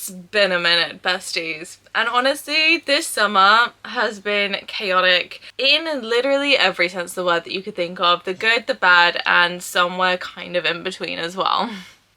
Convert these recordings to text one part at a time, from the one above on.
It's been a minute, besties. And honestly, this summer has been chaotic in literally every sense of the word that you could think of. The good, the bad, and somewhere kind of in between as well.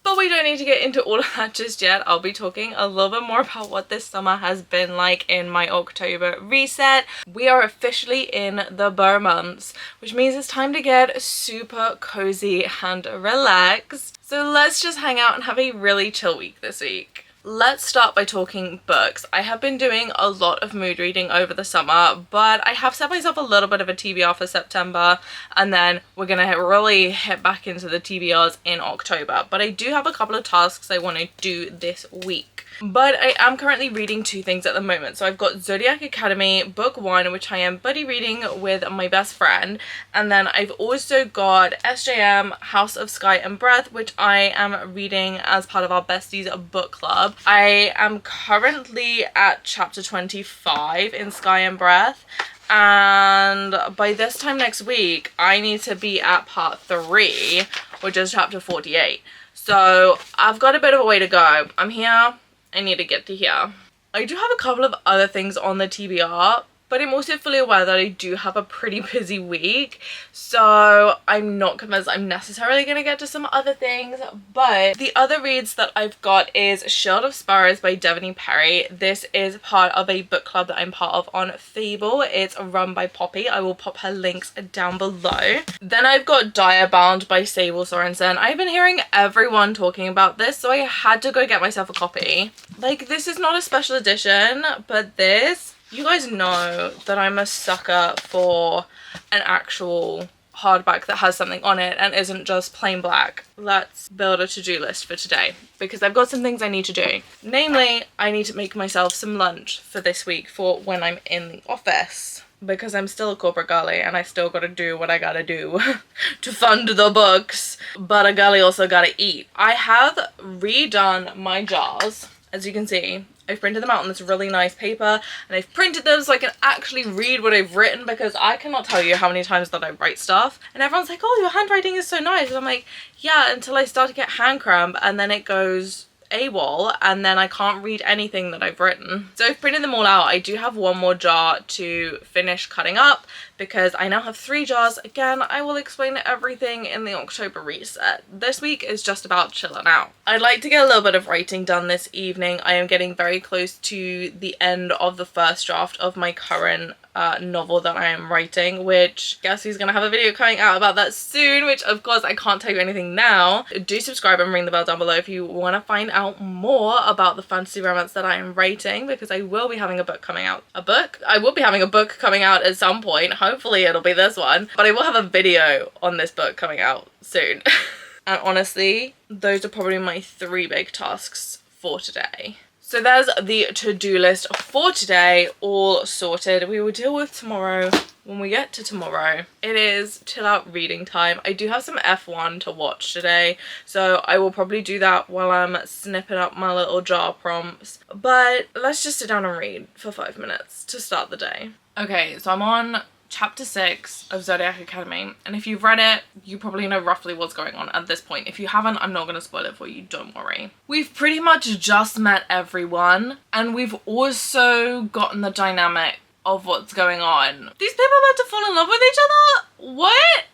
But we don't need to get into all of that just yet. I'll be talking a little bit more about what this summer has been like in my October reset. We are officially in the Burr months, which means it's time to get super cozy and relaxed. So let's just hang out and have a really chill week this week. Let's start by talking books. I have been doing a lot of mood reading over the summer, but I have set myself a little bit of a TBR for September, and then we're gonna really hit back into the TBRs in October. But I do have a couple of tasks I want to do this week. But I am currently reading two things at the moment. So I've got Zodiac Academy book 1, which I am buddy reading with my best friend, and then I've also got SJM House of Sky and Breath, which I am reading as part of our besties book club. I am currently at chapter 25 in Sky and Breath, and by this time next week I need to be at part 3, which is chapter 48. So I've got a bit of a way to go. I'm here. I need to get to here. I do have a couple of other things on the TBR, but I'm also fully aware that I do have a pretty busy week, so I'm not convinced I'm necessarily going to get to some other things. But the other reads that I've got is Shield of Sparrows by Devaney Perry. This is part of a book club that I'm part of on Fable. It's run by Poppy. I will pop her links down below. Then I've got Direbound by Sable Sorensen. I've been hearing everyone talking about this, so I had to go get myself a copy. Like, this is not a special edition, but this... You guys know that I'm a sucker for an actual hardback that has something on it and isn't just plain black. Let's build a to-do list for today, because I've got some things I need to do. Namely, I need to make myself some lunch for this week for when I'm in the office, because I'm still a corporate girly and I still gotta do what I gotta do to fund the books. But a girly also gotta eat. I have redone my jars, as you can see. I've printed them out on this really nice paper, and I've printed them so I can actually read what I've written, because I cannot tell you how many times that I write stuff and everyone's like, oh, your handwriting is so nice, and I'm like, yeah, until I start to get hand cramp, and then it goes AWOL and then I can't read anything that I've written. So I've printed them all out. I do have one more jar to finish cutting up, because I now have 3 jars. Again, I will explain everything in the October reset. This week is just about chilling out. I'd like to get a little bit of writing done this evening. I am getting very close to the end of the first draft of my current novel that I am writing, which guess who's gonna have a video coming out about that soon, which of course I can't tell you anything now. Do subscribe and ring the bell down below if you want to find out more about the fantasy romance that I am writing, because I will be having a book coming out. I will be having a book coming out at some point. Hopefully it'll be this one, but I will have a video on this book coming out soon. And honestly, those are probably my 3 big tasks for today. So there's the to-do list for today, all sorted. We will deal with tomorrow when we get to tomorrow. It is chill out reading time. I do have some F1 to watch today, so I will probably do that while I'm snipping up my little jar prompts. But let's just sit down and read for 5 minutes to start the day. Okay, so I'm on chapter 6 of Zodiac Academy, and if you've read it, you probably know roughly what's going on at this point. If you haven't, I'm not going to spoil it for you, don't worry. We've pretty much just met everyone, and we've also gotten the dynamic of what's going on. These people are about to fall in love with each other? What?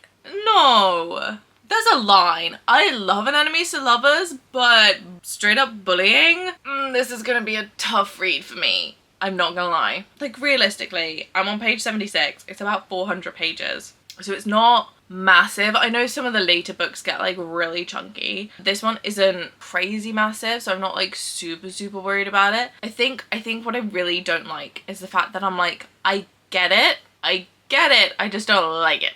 No. There's a line. I love an enemies to lovers, but straight up bullying? This is going to be a tough read for me. I'm not gonna lie. Like, realistically, I'm on page 76. It's about 400 pages. So it's not massive. I know some of the later books get like really chunky. This one isn't crazy massive, so I'm not like super worried about it. I think what I really don't like is the fact that I'm like, I get it, I just don't like it.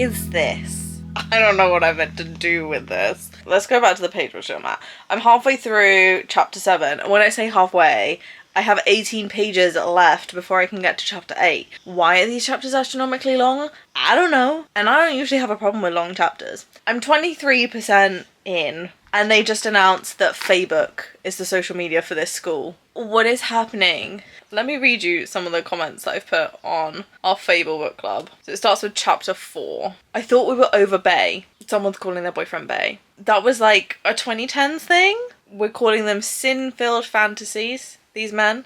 is this? I don't know what I meant to do with this. Let's go back to the page which I'm at. I'm halfway through chapter 7. And when I say halfway, I have 18 pages left before I can get to chapter 8. Why are these chapters astronomically long? I don't know. And I don't usually have a problem with long chapters. I'm 23% in, and they just announced that Facebook is the social media for this school. What is happening? Let me read you some of the comments that I've put on our Fable book club. So it starts with chapter 4. I thought we were over Bay. Someone's calling their boyfriend Bay. That was like a 2010s thing. We're calling them sin-filled fantasies, these men.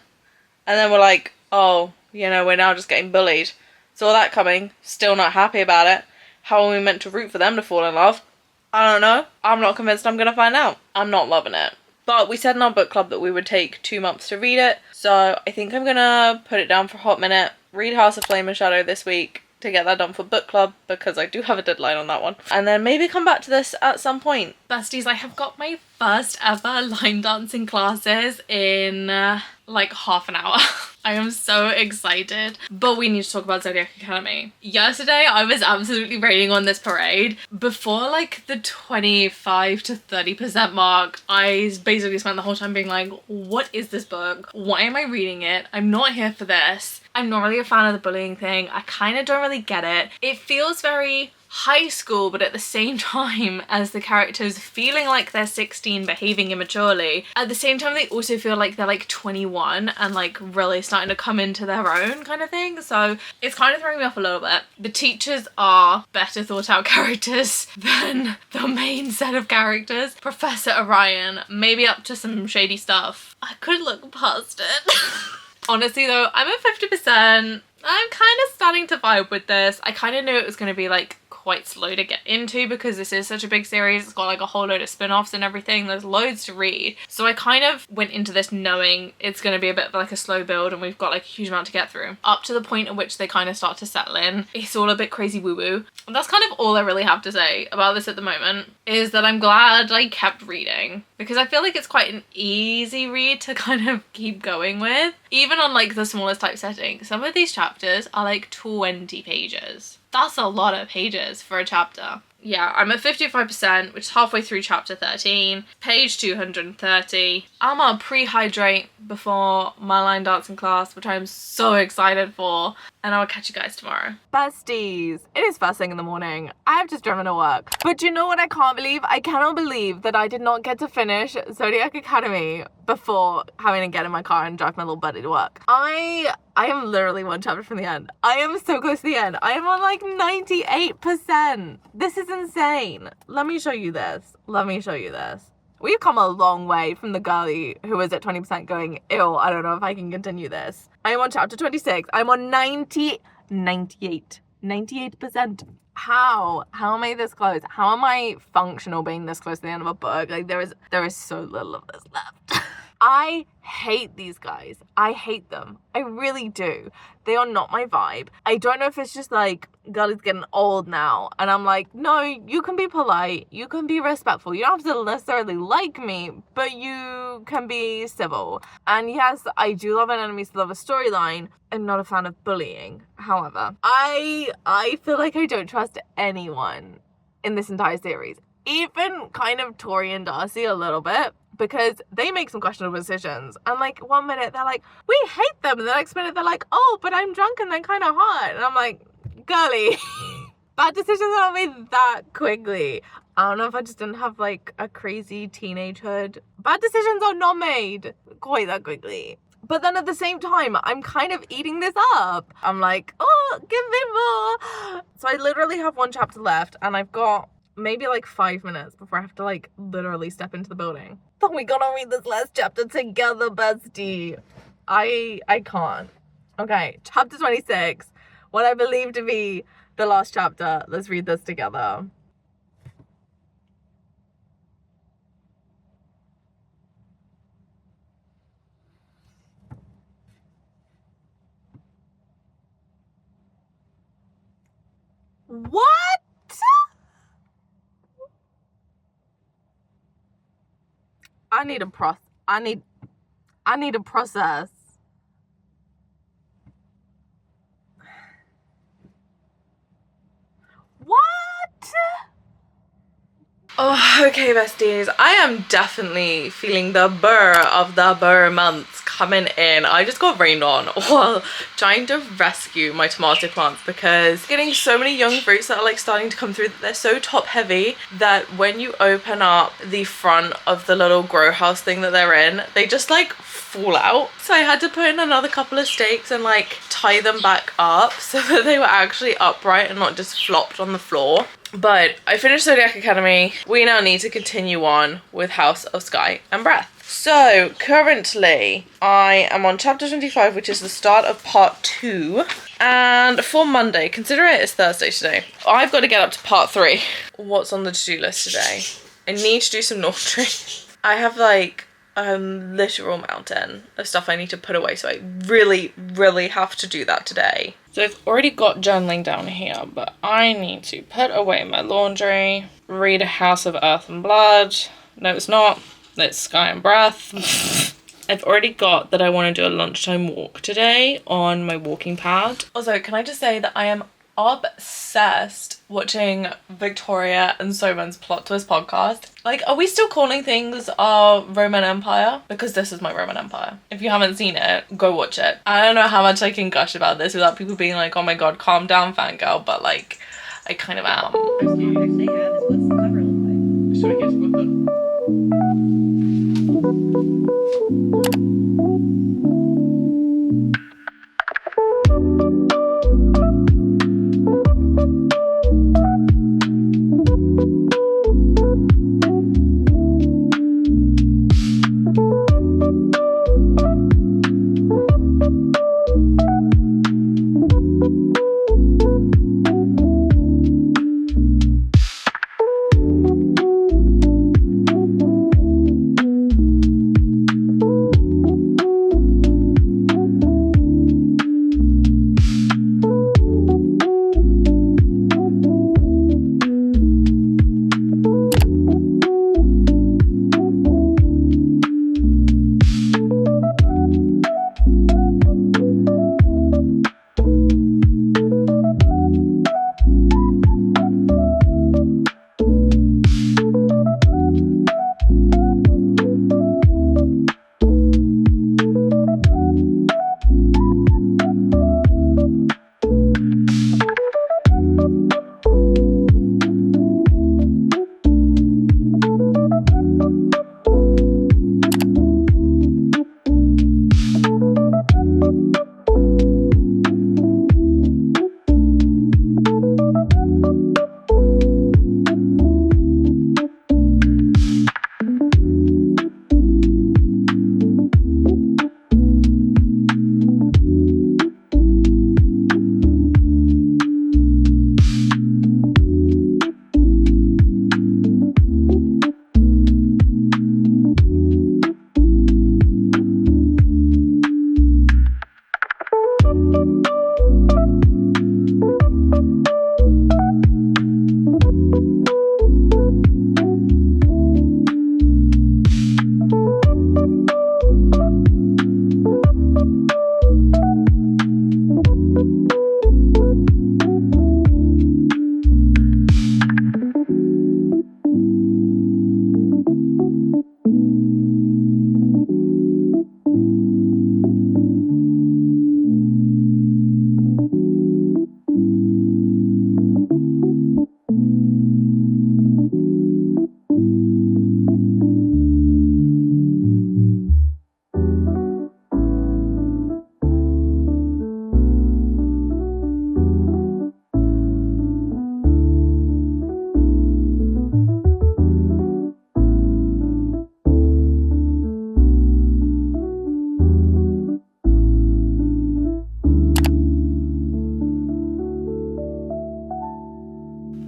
And then we're like, oh, you know, we're now just getting bullied. Saw that coming. Still not happy about it. How are we meant to root for them to fall in love? I don't know. I'm not convinced. I'm going to find out. I'm not loving it. But we said in our book club that we would take 2 months to read it. So I think I'm going to put it down for a hot minute. Read House of Flame and Shadow this week to get that done for book club, because I do have a deadline on that one. And then maybe come back to this at some point. Besties, I have got my first ever line dancing classes in like half an hour. I am so excited. But we need to talk about Zodiac Academy. Yesterday, I was absolutely raining on this parade. Before like the 25 to 30% mark, I basically spent the whole time being like, what is this book? Why am I reading it? I'm not here for this. I'm not really a fan of the bullying thing. I kind of don't really get it. It feels very high school, but at the same time as the characters feeling like they're 16, behaving immaturely, at the same time they also feel like they're like 21 and like really starting to come into their own kind of thing. So it's kind of throwing me off a little bit. The teachers are better thought out characters than the main set of characters. Professor Orion, maybe up to some shady stuff. I could look past it. Honestly though, I'm at 50%. I'm kind of starting to vibe with this. I kind of knew it was going to be like quite slow to get into because this is such a big series. It's got like a whole load of spin-offs and everything. There's loads to read. So I kind of went into this knowing it's going to be a bit of like a slow build and we've got like a huge amount to get through. Up to the point at which they kind of start to settle in, it's all a bit crazy woo-woo. And that's kind of all I really have to say about this at the moment, is that I'm glad I kept reading because I feel like it's quite an easy read to kind of keep going with. Even on like the smallest type setting, some of these chapters are like 20 pages. That's a lot of pages for a chapter. Yeah, I'm at 55%, which is halfway through chapter 13, page 230. I'm gonna pre-hydrate before my line dancing class, which I'm so excited for, and I'll catch you guys tomorrow. Besties, it is first thing in the morning. I have just driven to work. But you know what I can't believe? I cannot believe that I did not get to finish Zodiac Academy before having to get in my car and drive my little buddy to work. I am literally one chapter from the end. I am so close to the end. I am on like 98%. This is insane. Let me show you this. Let me show you this. We've come a long way from the girlie who was at 20% going, ew, I don't know if I can continue this. I am on chapter 26. I'm on 98%. How am I this close? How am I functional being this close to the end of a book? Like there is so little of this left. I hate these guys. I hate them. I really do. They are not my vibe. I don't know if it's just like, girlie's getting old now. And I'm like, no, you can be polite. You can be respectful. You don't have to necessarily like me, but you can be civil. And yes, I do love an enemies to lovers storyline. I'm not a fan of bullying. However, I feel like I don't trust anyone in this entire series. Even kind of Tori and Darcy a little bit, because they make some questionable decisions. And like 1 minute they're like, we hate them. And the next minute they're like, oh, but I'm drunk and they're kind of hot. And I'm like, girlie, bad decisions are not made that quickly. I don't know if I just didn't have like a crazy teenagehood. Bad decisions are not made quite that quickly. But then at the same time, I'm kind of eating this up. I'm like, oh, give me more. So I literally have one chapter left and I've got maybe like 5 minutes before I have to like literally step into the building. But we gotta read this last chapter together, bestie. I can't. Okay, chapter 26. What I believe to be the last chapter. Let's read this together. What? I need a process. What? Oh, okay, besties. I am definitely feeling the burr of the burr months coming in. I just got rained on while trying to rescue my tomato plants because getting so many young fruits that are like starting to come through that they're so top heavy that when you open up the front of the little grow house thing that they're in, they just like fall out. So I had to put in another couple of stakes and like tie them back up so that they were actually upright and not just flopped on the floor. But I finished Zodiac Academy. We now need to continue on with House of Sky and Breath. So currently I am on chapter 25, which is the start of part 2. And for Monday, considering it is Thursday today, I've got to get up to part 3. What's on the to-do list today? I need to do some laundry. I have like a literal mountain of stuff I need to put away, so I really have to do that today. So I've already got journaling down here, but I need to put away my laundry, read A House of Earth and Blood. No, it's not. It's Sky and Breath. I've already got that I want to do a lunchtime walk today on my walking pad. Also, can I just say that I am obsessed watching Victoria and Soman's Plot Twist podcast. Like, are we still calling things our Roman Empire? Because this is my Roman Empire. If you haven't seen it, go watch it. I don't know how much I can gush about this without people being like, oh my god, calm down, fangirl, but like, I kind of am. First context they have is what's the cover look like? So I guess what the...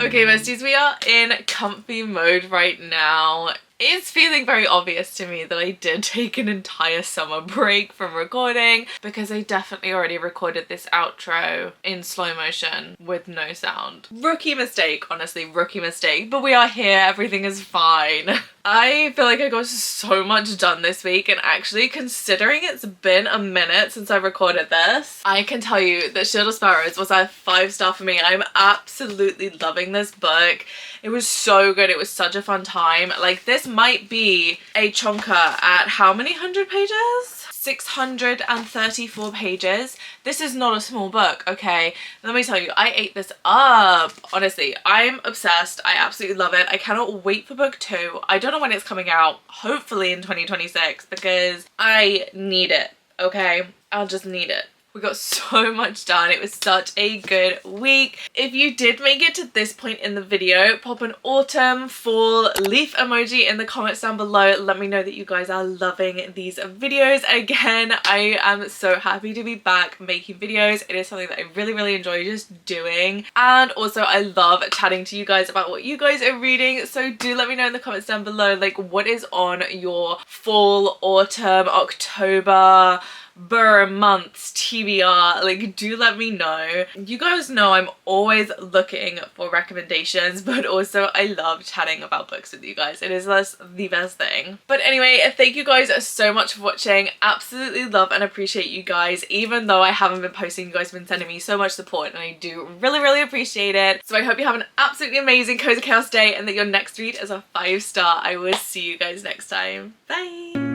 Okay, besties, we are in comfy mode right now. It's feeling very obvious to me that I did take an entire summer break from recording because I definitely already recorded this outro in slow motion with no sound. Rookie mistake, honestly, rookie mistake, but we are here, everything is fine. I feel like I got so much done this week, and actually considering it's been a minute since I recorded this, I can tell you that Shield of Sparrows was a 5-star for me. I'm absolutely loving this book. It was so good. It was such a fun time. Like, this might be a chunker at how many hundred pages? 634 pages. This is not a small book, okay? Let me tell you, I ate this up. Honestly, I'm obsessed. I absolutely love it. I cannot wait for book 2. I don't know when it's coming out. Hopefully in 2026, because I need it, okay? I'll just need it. We got so much done. It was such a good week. If you did make it to this point in the video, pop an autumn, fall, leaf emoji in the comments down below. Let me know that you guys are loving these videos. Again, I am so happy to be back making videos. It is something that I really, really enjoy just doing. And also I love chatting to you guys about what you guys are reading. So do let me know in the comments down below, like, what is on your fall, autumn, October, months TBR. Like, do let me know. You guys know I'm always looking for recommendations, but also I love chatting about books with you guys. It is the best thing. But anyway, thank you guys so much for watching. Absolutely love and appreciate you guys. Even though I haven't been posting, you guys have been sending me so much support, and I do really, really appreciate it. So I hope you have an absolutely amazing Cozy Chaos day, and that your next read is a 5-star. I will see you guys next time. Bye!